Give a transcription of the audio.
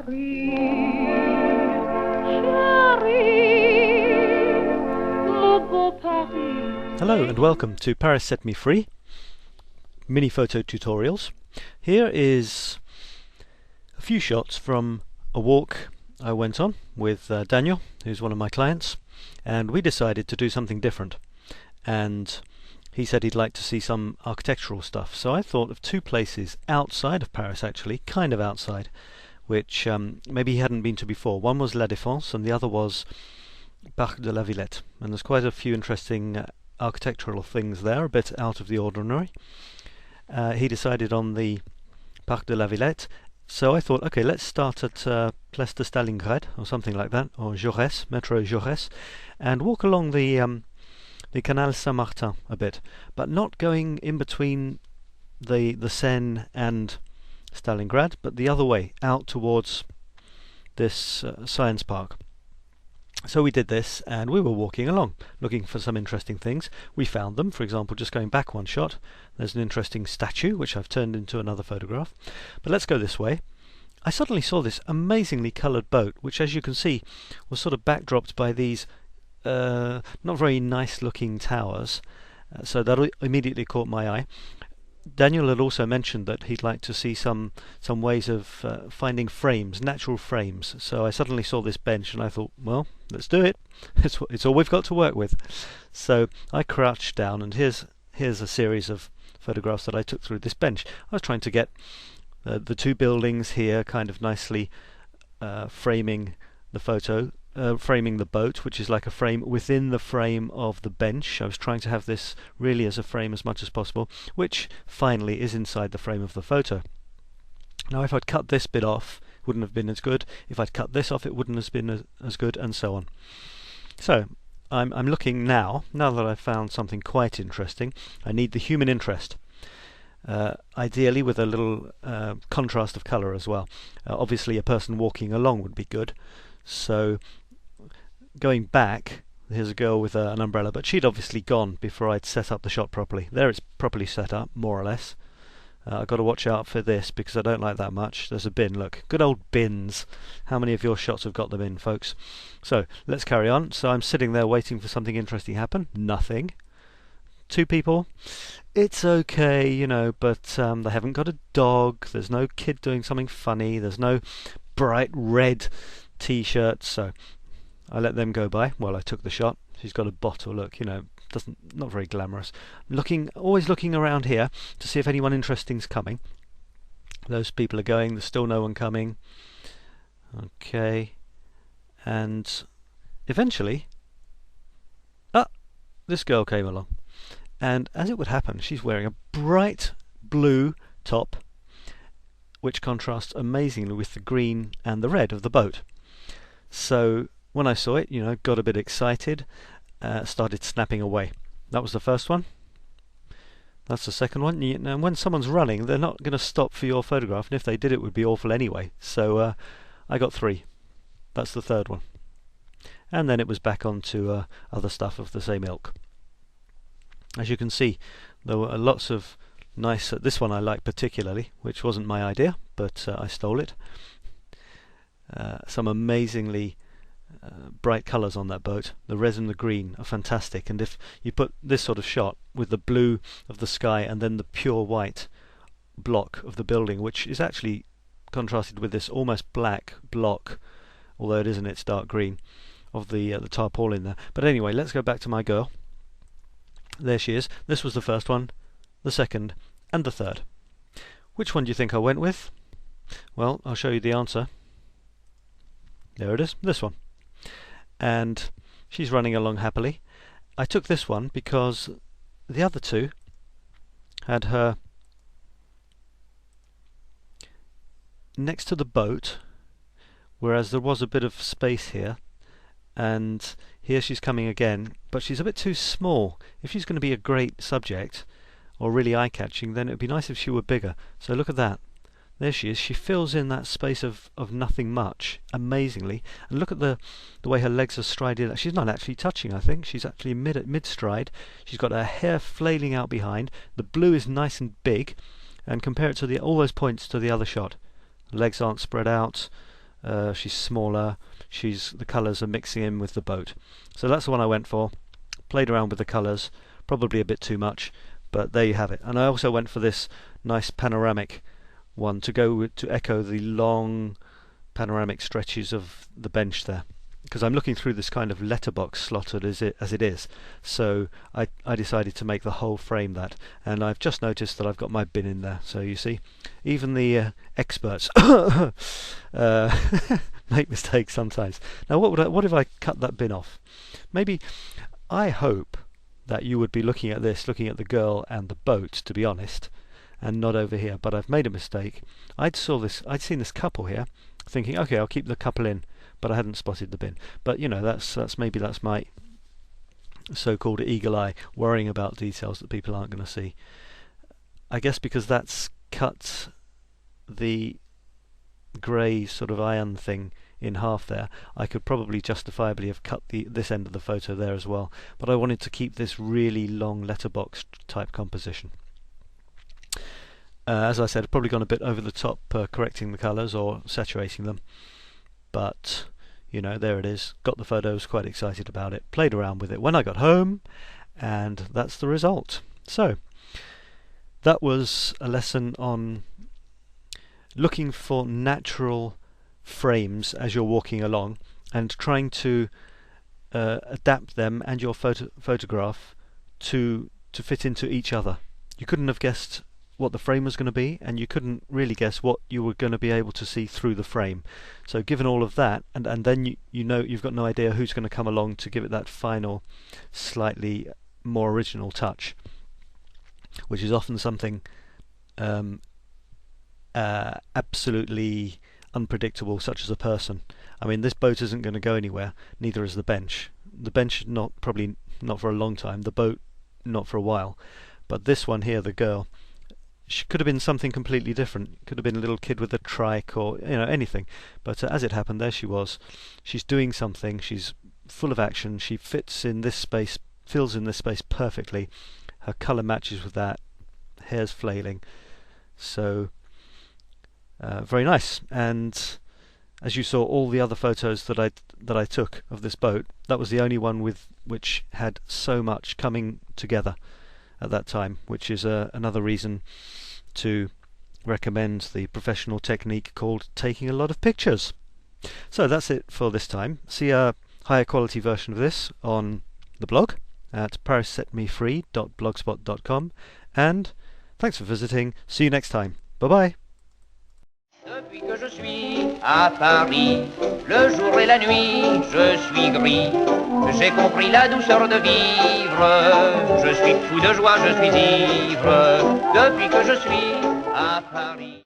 Hello and welcome to Paris Set Me Free mini photo tutorials. Here is a few shots from a walk I went on with Daniel, who's one of my clients, and we decided to do something different, and he said he'd like to see some architectural stuff, so I thought of two places outside of Paris, actually, kind of outside, which maybe he hadn't been to before. One was La Défense and the other was Parc de la Villette, and there's quite a few interesting architectural things there, a bit out of the ordinary. He decided on the Parc de la Villette, so I thought, okay, let's start at Place de Stalingrad or something like that, or Jaurès, Metro Jaurès, and walk along the Canal Saint-Martin a bit, but not going in between the Seine and Stalingrad, but the other way, out towards this science park. So we did this, and we were walking along, looking for some interesting things. We found them. For example, just going back one shot, there's an interesting statue, which I've turned into another photograph. But let's go this way. I suddenly saw this amazingly coloured boat, which, as you can see, was sort of backdropped by these not very nice looking towers. So that immediately caught my eye. Daniel had also mentioned that he'd like to see some ways of finding frames, natural frames. So I suddenly saw this bench and I thought, well, let's do it. It's all we've got to work with. So I crouched down, and here's a series of photographs that I took through this bench. I was trying to get the two buildings here kind of nicely framing the photo. Framing the boat, which is like a frame within the frame of the bench. I was trying to have this really as a frame as much as possible, which finally is inside the frame of the photo. Now if I'd cut this bit off, it wouldn't have been as good. If I'd cut this off, it wouldn't have been as good, and so on. So I'm looking now that I've found something quite interesting. I need the human interest. Ideally with a little contrast of colour as well. Obviously a person walking along would be good. So going back, here's a girl with an umbrella, but she'd obviously gone before I'd set up the shot properly. There it's properly set up, more or less. I've got to watch out for this because I don't like that much. There's a bin, look. Good old bins. How many of your shots have got them in, folks? So let's carry on. So I'm sitting there waiting for something interesting to happen. Nothing. Two people. It's okay, you know, but they haven't got a dog. There's no kid doing something funny. There's no bright red t-shirts, so I let them go by. Well, I took the shot. She's got a bottle, look, you know, not very glamorous. Always looking around here to see if anyone interesting's coming. Those people are going, there's still no one coming. Okay, and eventually this girl came along, and as it would happen, she's wearing a bright blue top which contrasts amazingly with the green and the red of the boat. So when I saw it, you know, got a bit excited, started snapping away. That was the first one. That's the second one. Now, when someone's running, they're not going to stop for your photograph, and if they did, it would be awful anyway. So I got 3. That's the third one. And then it was back on to other stuff of the same ilk. As you can see, there were lots of nice. This one I like particularly, which wasn't my idea, but I stole it. Some amazingly bright colours on that boat. The red and the green are fantastic, and if you put this sort of shot with the blue of the sky and then the pure white block of the building, which is actually contrasted with this almost black block, although it isn't, it's dark green, of the tarpaulin there. But anyway, let's go back to my girl. There she is. This was the first one, the second, and the third. Which one do you think I went with? Well, I'll show you the answer. There it is, this one. And she's running along happily. I took this one because the other two had her next to the boat, whereas there was a bit of space here, and here she's coming again, but she's a bit too small. If she's going to be a great subject, or really eye-catching, then it would be nice if she were bigger. So look at that. There she is. She fills in that space of nothing much, amazingly. And look at the way her legs are strided. She's not actually touching, I think. She's actually mid-stride. She's got her hair flailing out behind. The blue is nice and big. And compare it to all those points to the other shot. The legs aren't spread out. she's smaller, the colours are mixing in with the boat. So that's the one I went for. Played around with the colours, probably a bit too much, but there you have it. And I also went for this nice panoramic one to echo the long panoramic stretches of the bench there, because I'm looking through this kind of letterbox slotted as it is. So I decided to make the whole frame that, and I've just noticed that I've got my bin in there. So you see, even the experts make mistakes sometimes. Now what if I cut that bin off? Maybe, I hope that you would be looking at the girl and the boat, to be honest, and not over here. But I've made a mistake. I'd seen this couple here, thinking, okay, I'll keep the couple in, but I hadn't spotted the bin. But you know, that's my so-called eagle eye, worrying about details that people aren't going to see. I guess because that's cut the grey sort of iron thing in half there, I could probably justifiably have cut this end of the photo there as well, but I wanted to keep this really long letterbox type composition. As I said, I've probably gone a bit over the top, correcting the colours or saturating them, but you know, there it is. Got the photos, quite excited about it, played around with it when I got home, and that's the result. So that was a lesson on looking for natural frames as you're walking along and trying to adapt them and your photograph to fit into each other. You couldn't have guessed what the frame was going to be, and you couldn't really guess what you were going to be able to see through the frame. So given all of that, and then you know you've got no idea who's going to come along to give it that final, slightly more original touch, which is often something absolutely unpredictable, such as a person. I mean, this boat isn't going to go anywhere, neither is the bench. The bench probably not for a long time, the boat not for a while, but this one here, the girl, she could have been something completely different. Could have been a little kid with a trike, or you know, anything. But as it happened, there she was. She's doing something. She's full of action. She fits in this space, fills in this space perfectly. Her colour matches with that. Hair's flailing. So very nice. And as you saw, all the other photos that I took of this boat, that was the only one which had so much coming together at that time, which is another reason to recommend the professional technique called taking a lot of pictures. So that's it for this time. See a higher quality version of this on the blog at parissetmefree.blogspot.com, and thanks for visiting. See you next time. Bye bye. Depuis que je suis à Paris, le jour et la nuit, je suis gris. J'ai compris la douceur de vivre. Je suis fou de joie, je suis ivre. Depuis que je suis à Paris.